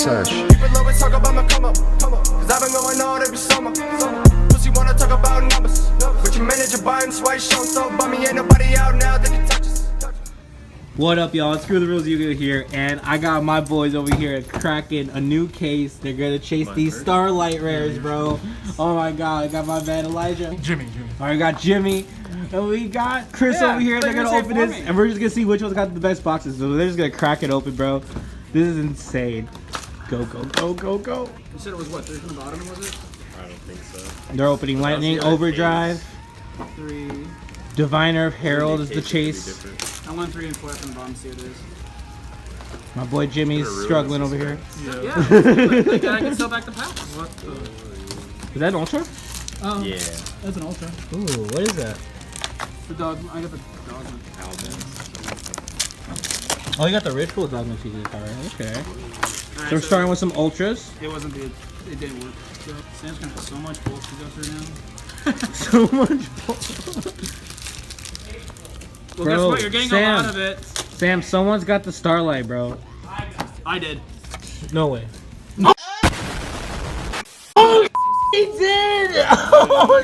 touch. People always talk about my come up, cause I've been going all every summer. Pussy wanna talk about numbers, but your manager buying swipe show, so by me ain't nobody out now that can touch us. What up, y'all? Screw the Rules, Yugioh here, and I got my boys over here cracking a new case. They're gonna chase these Starlight rares, bro. Oh my god, I got my man Elijah. Jimmy. Alright, we got Jimmy. And we got Chris over here. They're gonna open this, and we're just gonna see which one's got the best boxes. So they're just gonna crack it open, bro. This is insane. Go, go, go, go, go. You said it was what, 3 from the bottom, was it? I don't think so. They're opening Lightning OverDrive. 3. Diviner of Herald is the chase. I went 3 and 4 from the bottom, see what it is. My boy Jimmy's struggling over here. Yeah. Like I can sell back the packs. What the? Is that an Ultra? Yeah. That's an ultra. Ooh, what is that? The dog, I got the dog one. Oh, you got the Ritual Dogma CD card. Okay. Right, So we're starting with some Ultras. It wasn't the, it didn't work. So Sam's gonna have so much bolts to go through now. So much. Well, Bro, guess what? You're getting a lot of it. Sam, someone's got the Starlight, bro. I did. No way. Oh, he did! Oh,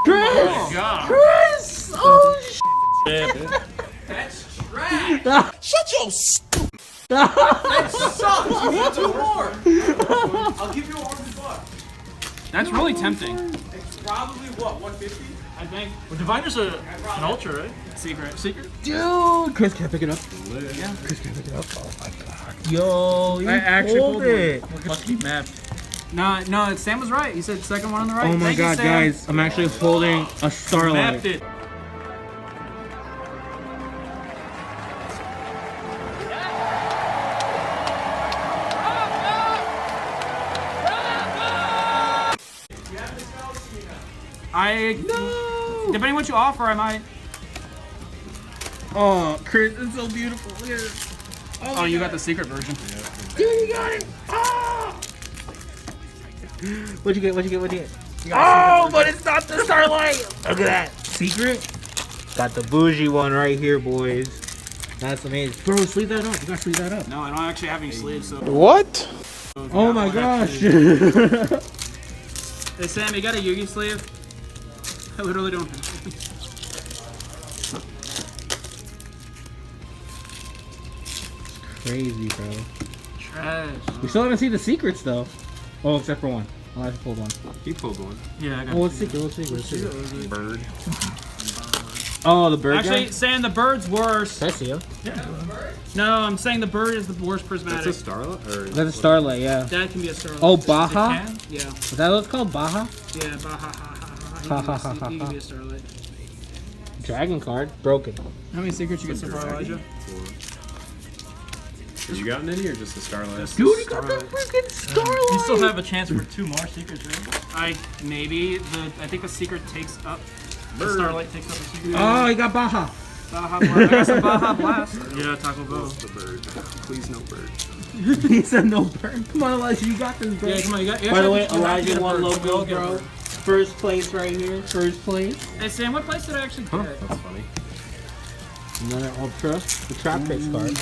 Chris! Oh, God. Chris! Oh, That's trash. Shut your stupid. That sucks. You need 2 more. I'll give you $100. That's really tempting. It's probably what, 150? I think. Well, Diviner's an ultra, right? Secret. dude! Chris, can I pick it up? Yeah. Chris, can I pick it up? Oh my god. Yo, you I actually pulled pulled it. Lucky map. No, Sam was right. He said second one on the right. Oh my Thank you, god, Sam. guys. I'm actually holding a Starlight. Mapped it. Depending what you offer, I might. Oh, Chris, it's so beautiful. Look at it. Oh, you got the secret version. Dude, you got it. Oh! What'd you get? What'd you get? What'd you get? Oh, but it's not the Starlight. Look at that. Secret? Got the bougie one right here, boys. That's amazing. Bro, sleeve that up. You gotta sleeve that up. No, I don't actually have any sleeves, so. What? Oh my gosh. Hey, Sam, you got a Yugi sleeve? I literally don't have any. Crazy, bro. Trash. We still haven't seen the secrets, though. Oh, except for one. I pulled one. He pulled one. Yeah, I got Oh, what's secret? What's secret? What's secret? Bird. Oh, the bird Actually, guy? Sam, the bird's worse. I see him. No, I'm saying the bird is the worst prismatic. That's a Starlight? Or That's a Starlight, yeah. That can be a Starlight. Oh, Baja? It can? Yeah. Is that what it's called? Baja? Yeah, Baja. He can be a Starlight. Dragon card. Broken. How many secrets you get so far, Elijah? 4. Have you gotten any or just the Starlight? Dude, you got the freaking Starlight! You still have a chance for 2 more secrets, right? I think the secret takes up. The Starlight takes up a secret. Oh, you got Baja. Baja Blast. I got some Baja Blast. Yeah, Taco Bell. The bird. Please no bird. He said no bird. Come on, Elijah, you got this, bro. Yeah, come on, you got. By the way, you have to get Elijah a won bird. logo, bro. First place right here. First place. Hey Sam, what place did I actually get? That's funny. Another Ultra. The Trap Picks card.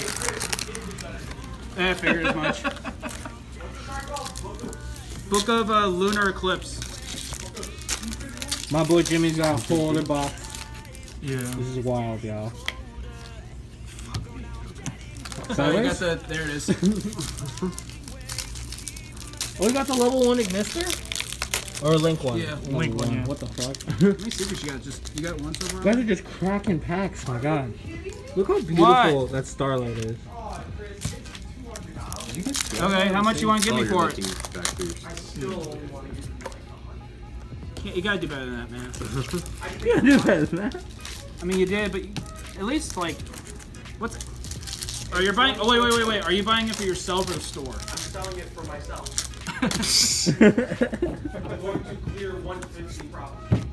I figured as much. Book of Lunar Eclipse. My boy Jimmy's got a whole other box. Yeah. This is wild, y'all. So you got the. There it is. Oh, you got the level 1 Ignister? Or Link one? Yeah, Level Link one, yeah. What the fuck? How many secrets you got? You got one so far? You guys are just cracking packs, my god. Look how beautiful that Starlight is. Okay, how much you want to give me for it? You gotta do better than that, man. You gotta do better than that. I mean, you did, but at least like, what's? Are you buying? Oh wait! Are you buying it for yourself or the store? I'm selling it for myself. I'm going to clear 150 profit.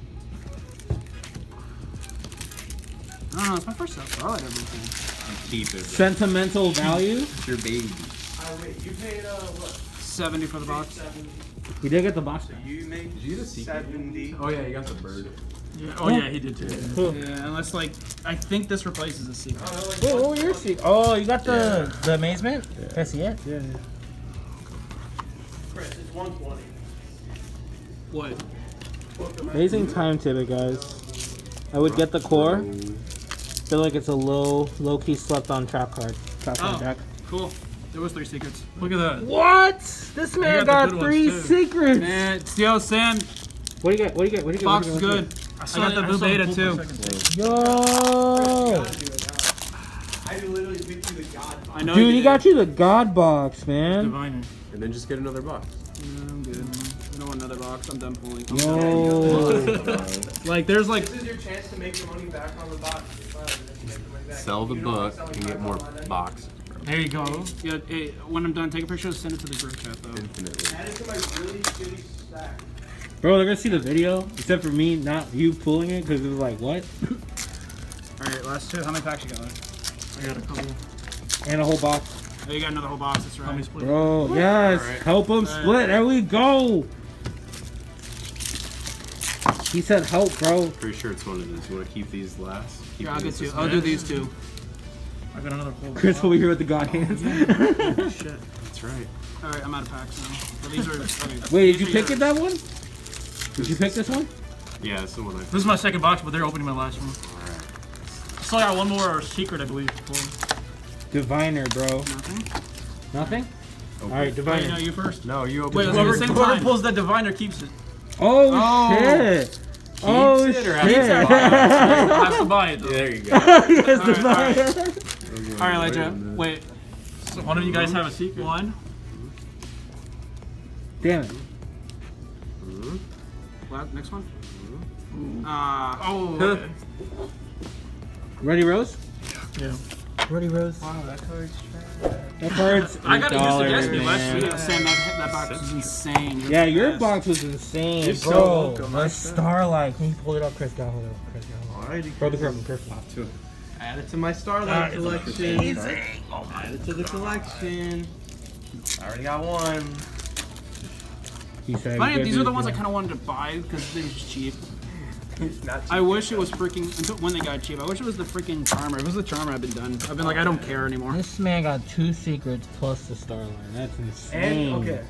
I don't know. It's my first Starlight ever. Keep it. Sentimental value? It's your baby. Wait, you paid what? 70 for the box. 70. We did get the box. You made 70. Oh yeah, you got the bird. Yeah. Oh yeah, he did too. Yeah, unless like I think this replaces the secret. Oh, you're see. Oh, you got the amazement? Yeah. Can I see it? Yeah. 120. What? Amazing time ticket, guys. I would get the core. Feel like it's a low key slept on trap card. Trap card deck. Cool. There was 3 secrets. Look at that. What? This man got the good 3 ones, too. secrets. Man, yo, Sam, What do you get? What do you get? What do you get? box What is do you good. get? I got the blue beta too. Yo! I literally picked you the god. I know Dude, you he did. got you the God box, man. Diviner. And then just get another box. I'm good. I don't want another box. I'm done pulling. Yo. Like, there's like. This is your chance to make your money back on the box. Sell the book and get more boxes, bro. There you go. Yeah, hey, when I'm done, take a picture and send it to the group chat, though. Infinitely. Add it to my really shitty stack. Bro, they're gonna see the video, except for me, not you pulling it, because it was like, what? Alright, last 2. How many packs you got? I got a couple. And a whole box. Oh, you got another whole box. That's Let me right. split. Bro, yes. Help him split. There we go. He said help, bro. Pretty sure it's one of these. You want to keep these last? Keep Here, I'll these get 2. as I'll do these 2. I got another whole. Chris over here with the God hands. Shit. That's right. Alright, I'm out of packs now. But these are. Okay. Wait, did you These are pick it, that one? Did you pick this one? Yeah, that's the one I. This is my second box, but they're opening my last one. Alright. Still got one more secret, I believe. Diviner, bro. Nothing. Nothing? Okay. Alright, Wait, Diviner. no, you first. No, you open Wait, it. let's go at the same Whoever time. pulls that diviner keeps it. Oh, Oh. shit. Oh, it or shit. has to Has to buy it though. There you go. Yes, Alright, Diviner. Alright, Wait a Elijah. minute. Wait. So one of you guys have a secret. 1. Damn it. Next one. Oh. Okay. Ready, Rose? Yeah. Ready, Rose? Wow, that card's That card's I gotta use the guest $8, me last man. week. Sam, that box was insane. You're Yeah, the your best. box was insane, You're so bro. welcome, The my Starlight. Can you pull it up, Chris? Got hold of Chris. Got hold of Alrighty. Throw the curve, perfect. Add it to my Starlight collection. Add it to the collection. I already got one. He said, Funny, good these are the news, ones I bro. kind of wanted to buy because they're just cheap. Not I wish it was freaking until when they got cheap. I wish it was the freaking charmer. If it was the charmer, I've been done. I've been like, I don't care anymore. This man got 2 secrets plus the Starlight. That's insane. And okay.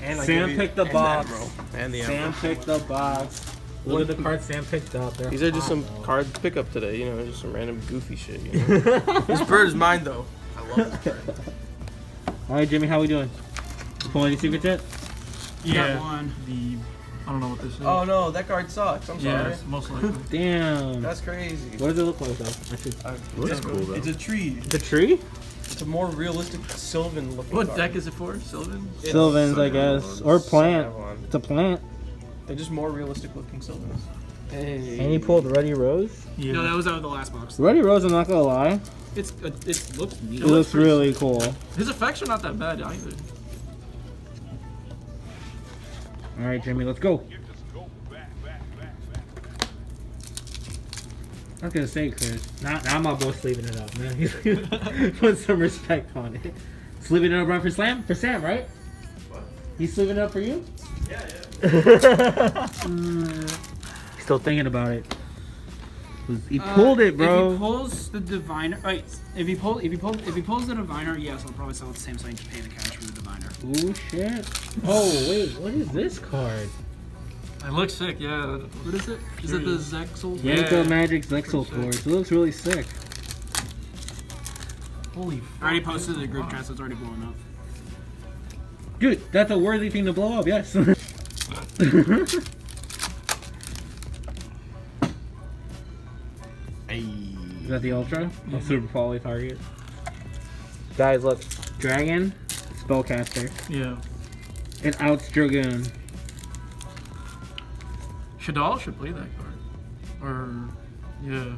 And I Sam give you- picked the and box. that, bro. And the Sam Emperor. picked the box. Look at the cards Sam picked up. They're These are just hot, some though. card pickup today, you know, just some random goofy shit. You know? This bird is mine though. I love this bird. All right, Jimmy, how we doing? You pull any secrets yet? Yeah. Got one. The I don't know what this is. Oh no, that card sucks. I'm yeah, sorry. it's most likely. Damn. That's crazy. What does it look like, though? I should... Looks cool though. It's a tree. The tree? It's a more realistic Sylvan looking What card. deck is it for? Sylvan? Sylvans, I guess. Or plant. Savon. It's a plant. They're just more realistic looking Sylvans. Hey. And he pulled Ready Rose. Yeah. No, that was out of the last box. Ready Rose, I'm not gonna lie. It looks neat. It looks really cool. His effects are not that bad either. All right, Jimmy, let's go. I was gonna say, Chris. Now my boy's leaving it up, man. He's put some respect on it. He's leaving it up right for Slam? For Sam, right? What? He's leaving it up for you? Yeah. Still thinking about it. He pulled it, bro. If he pulls the diviner, wait. If he pulls the diviner, yes, I'll probably sell it the same so I can pay the cash for the diviner. Ooh, shit. Oh, wait, what is this card? It looks sick, yeah. What is it? Is it the Zexal? Yeah. Yanko Magic Zexal Force. It looks really sick. Holy I already posted it in the group chat, so it's already blowing up. Dude, that's a worthy thing to blow up, yes. Hey. Is that the Ultra? A Super Poly target. Guys, look. Dragon, Spellcaster, Yeah. and Outs Dragoon. Shadal should play that card. Or, yeah.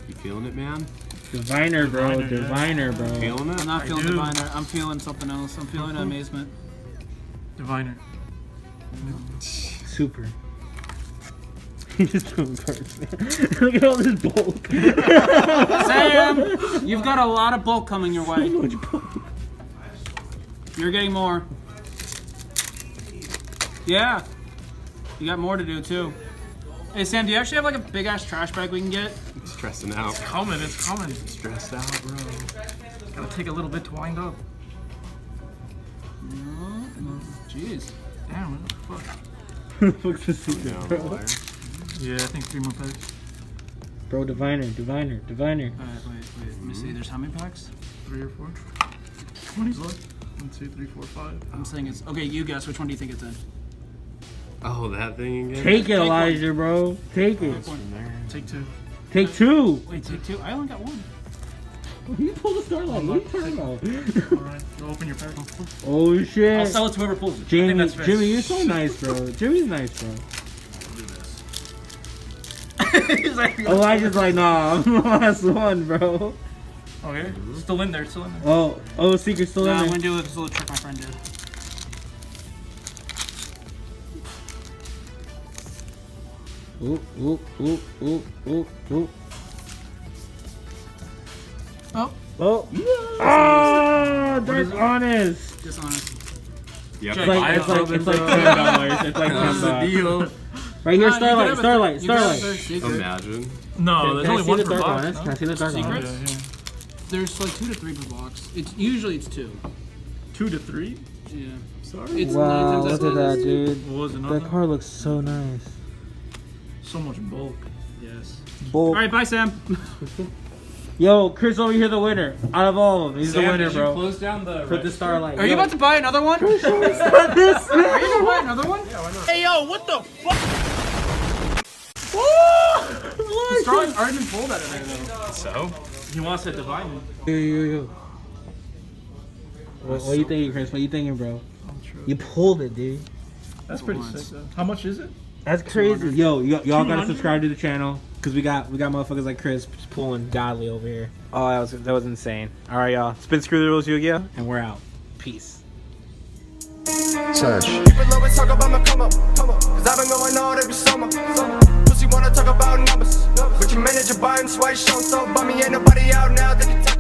You feeling it, man? Diviner, bro. Diviner, yeah. Diviner, bro. Feeling it? I'm not feeling do. diviner. I'm feeling something else. I'm feeling amazement. Diviner. Super. He's just throwing cards, man. Look at all this bulk. Sam, you've got a lot of bulk coming your way. So much bulk. You're getting more. Yeah. You got more to do too. Hey Sam, do you actually have like a big ass trash bag we can get? Stressing out. Coming, it's coming. Stressed out, bro. Gotta take a little bit to wind up. No. Jeez. Damn, what the fuck? Fuck's the secret, Down the bro? wire. Yeah, I think 3 more packs. Bro, diviner. Alright, wait. Let me see. There's how many packs? 3 or 4. 20's left. 1, 2, 3, 4, 5. I'm saying it's okay. You guess which one do you think it's in? Oh, that thing again? Take it, Take one. Elijah, bro. Take it. Take 2. Take 2. Wait, take 2. I only got 1. You pulled the Starlight. What are you talking about? Alright, go open your pack. Oh, I'll shit. sell it to whoever pulls it. I think Jamie, that's fair. Jimmy, you're so nice, bro. Jimmy's nice, bro. He's like, Elijah's like, nah, I'm the last one, bro. Okay. still in there. Still in there. Oh, secret's still Nah, in I'm there. gonna do this little trick my friend did. Ooh. Oh, Oh. Ah, that's honest. dishonest. Yep. It's like $10. It's like $10. Deal. Right here, Nah, you could Starlight. have a secret. Imagine. No, there's Can I only see one the per dark box. honest? no? Can I see the dark Secret? honest? Yeah, yeah. There's like 2 to 3 per box. It's usually it's 2. 2 to 3? Yeah. Sorry. It's Wow, 9 times look at as that, dude. What was another? That car looks so nice. So much bulk. Yes. Bull. All right, bye, Sam. Yo, Chris over here, the winner. Out of all of them, he's the winner, bro. Close down the For the Starlight. Are you about to buy another one? Are you this? gonna buy another one? Starlight already pulled that in there though. So? He wants to divide me. Yo. What you thinking, Chris? What you thinking, bro? I'm true. You pulled it, dude. That's pretty sick though. How much is it? That's crazy. Yo, y'all gotta 200? subscribe to the channel because we got motherfuckers like Chris just pulling godly over here. Oh, that was insane. All right, y'all. Spin screw the rules, Yugioh, and we're out. Peace. Keep it low and talk about my come up. Cause I've been going all every summer. Pussy wanna talk about numbers. But your manager buying swipe show so bummy, ain't nobody out now that can talk